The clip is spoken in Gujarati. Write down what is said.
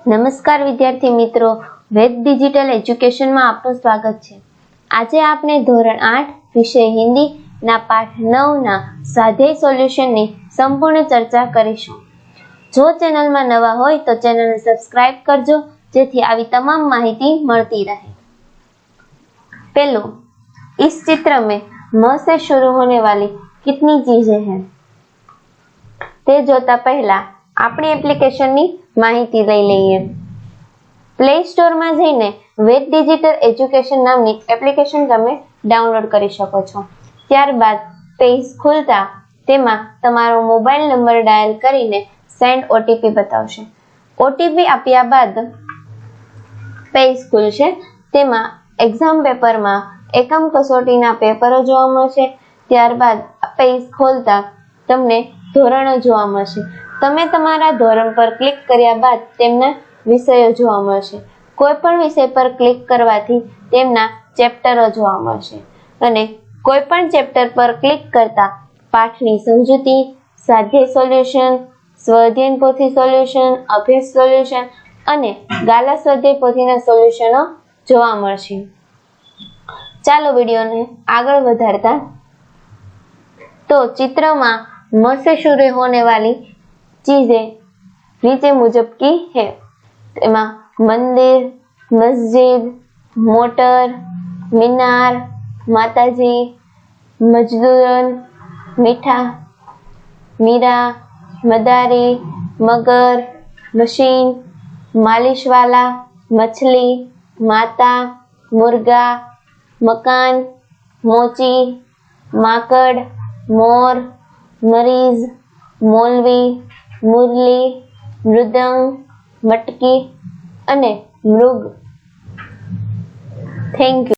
નમસ્કાર વિદ્યાર્થી મિત્રો, વેદ ડિજિટલ એજ્યુકેશનમાં આપનું સ્વાગત છે। આજે આપણે ધોરણ 8 વિષય હિન્દી ના પાઠ 9 ના સ્વાધ્યાય સોલ્યુશનની સંપૂર્ણ ચર્ચા કરીશું। જો ચેનલમાં નવા હોય તો ચેનલને સબસ્ક્રાઇબ કરજો જેથી આવી તમામ માહિતી મળતી રહે। पहलो, इस चित्र में म से शुरू होने वाली कितनी चीजें हैं? તે જોતા પહેલા આપણી એપ્લિકેશનની માહિતી લઈ લઈએ। પ્લે સ્ટોરમાં જઈને વેદ ડિજિટલ એજ્યુકેશન નામની એપ્લિકેશન તમે ડાઉનલોડ કરી શકો છો। ત્યારબાદ પેજ ખુલતા તેમાં તમારો મોબાઈલ નંબર ડાયલ કરીને સેન્ડ ઓટીપી બતાવશે। ઓટીપી આપ્યા બાદ પેજ ખુલશે। તેમાં એક્ઝામ પેપરમાં એકમ કસોટીના પેપરો જોવા મળશે। ત્યારબાદ પેજ ખોલતા તમને ધોરણો જોવા મળશે। તમે તમારા ધોરણ પર ક્લિક કર્યા બાદ તેમના વિષયો જોવા મળશે। કોઈ પણ વિષય પર ક્લિક કરવાથી તેમના ચેપ્ટરો જોવા મળશે અને કોઈ પણ ચેપ્ટર પર ક્લિક કરતા પાઠની સમજૂતી, સ્વાધ્યાય સોલ્યુશન, સ્વઅધ્યયન પોથી સોલ્યુશન, અભ્યાસ સોલ્યુશન અને ગાલા સ્વાધ્યાય પોથીના સોલ્યુશનો જોવા મળશે। ચાલો વિડીયોને આગળ વધારતા तो चित्र में म से शुरू होने वाली चीजें नीचे मुजब की है। मंदिर, मस्जिद, मोटर, मीनार, माताजी, मजदूरन, मीठा, मीरा, मदारी, मगर, मशीन, मालिश वाला, मछली, माता, मुर्गा, मकान, मोची, माकड़, मोर, मरीज, मौलवी, मुरली, मृदंग, मटकी અને મૃગ। Thank you.